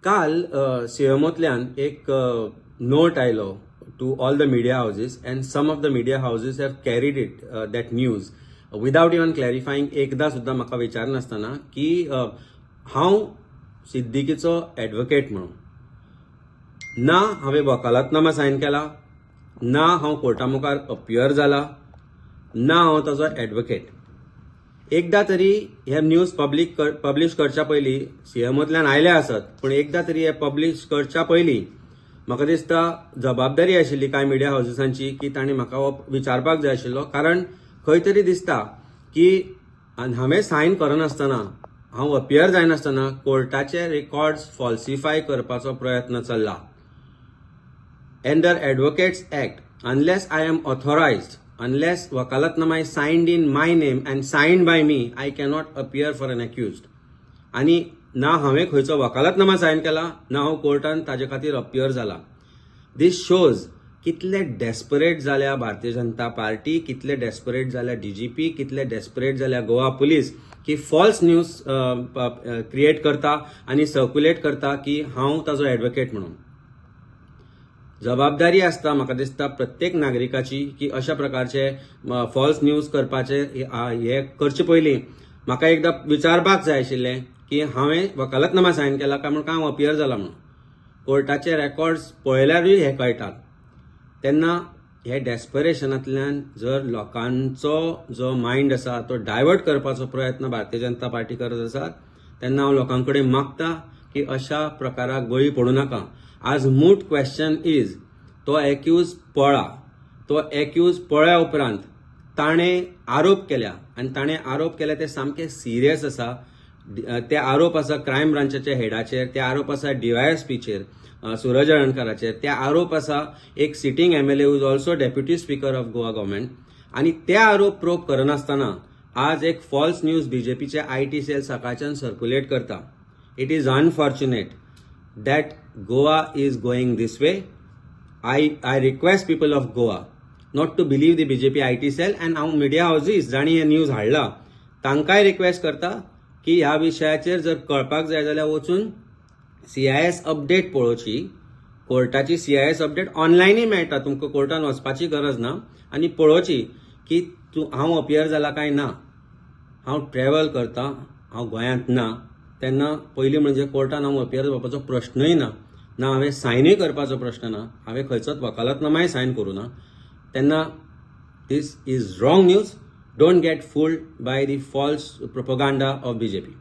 काल सीएमओतल्यान एक नोट आयलो to all the media houses and some of the media houses have carried it that news without even clarifying. एकदा सुद्धा म्हाका विचारनासतना की हांव सिद्दीकीचो एडवोकेट म्हणून ना हांवें वकालतनामा सायन केला, ना हांव कोर्टा मुखार अपियर जाला, ना हांव ताजो एडवोकेट. एकदा तरी हे न्यूज पब्लिश करच्या पयलीं सीएमओतल्यान आयले आसत, पूण एकदा तरी हे पब्लिश करच्या पयलीं म्हाका दिसता जबाबदारी आशिल्ली कांय मिडिया हाऊसेसांची की तांणी म्हाका हो विचारपाक जाय आशिल्लो. कारण खंय तरी दिसता की हांवें सायन करनासतना, हांव अपियर जायनासतना कोर्टाचे रेकॉर्ड्स फॉल्सिफाय करपाचो प्रयत्न चल्ला. Under Advocates Act, unless I am authorized, unless wakalatnama is signed in my name and signed by me, I cannot appear for an accused. आणि ना हांवें खंयचो वकालतनामा सायन केला, ना हांव कोर्टान ताजे खातीर अपियर जाला. दिस शोज कितले डेस्परेट जाल्या भारतीय जनता पार्टी, कितले डेस्परेट जाल्या डीजीपी, कितले डेस्परेट जाल्या गोवा पुलीस की फॉल्स न्यूज क्रिएट करता आणि सर्क्युलेट करता की हांव ताजो एडवोकेट म्हणून. जबाबदारी आसता म्हाका दिसता प्रत्येक नागरिकाची की अशा प्रकारचे फॉल्स न्यूज करपाचे हे करचे पयलीं म्हाका एकदा विचारपाक जाय आशिल्लें की हांवें वकालतनामा सायन केला काय म्हणून हांव अपियर जाला म्हणून. कोर्टाचे रेकॉर्ड्स पळयल्यारूय हे कळटा. तेन्ना हे डेस्परेशनांतल्यान जर लोकांचो जो मायंड आसा तो डायवर्ट करपाचो प्रयत्न भारतीय जनता पार्टी करत आसा, तेन्ना हांव लोकांकडे मागता की अशा प्रकाराक बळी पडू नाका. आज मूट क्वेश्चन इज तो एक्यूज पळा. तो एक्यूज पळ्या उपरांत ताणें आरोप केल्या आनी ताणें आरोप केले ते सामके सिरियस आसा. ते आरोप आसा क्रायम ब्रांचाच्या हेडाचेर, ते आरोप आसा डीवायएसपीचेर सुरज अळणकराचेर, ते आरोप आसा एक sitting MLA who is also deputy speaker of Goa government. आनी ते आरोप प्रूव करनासतना आज एक फॉल्स न्यूज बीजेपीचे आयटी सेल सकाळच्यान सर्क्युलेट करता. It is unfortunate that Goa is going this way. I request people of Goa not to believe the BJP IT cell and हांव मिडिया हाऊसेस जाणी हे न्यूज हाडला तांकांय रिक्वेस्ट करता की ह्या विशयाचेर जर कळपाक जाय जाल्यार वचून CIS अपडेट पळोवची. कोर्टाची CIS अपडेट ऑनलायनूय मेळटा, तुमकां कोर्टान वचपाची गरज ना. आनी पळोवची की हांव अपियर जाला काय ना. हांव ट्रॅव्हल करता, हांव गोंयांत ना, तेन्ना पयलीं म्हणजे कोर्टान हांव अपियर जावपाचो प्रश्नय ना. ना हांवें सायनूय करपाचो प्रश्न ना, हांवें खंयचोच वकालतनामाय सायन करूं ना. तेन्ना this is wrong news. Don't get fooled by the false propaganda of BJP.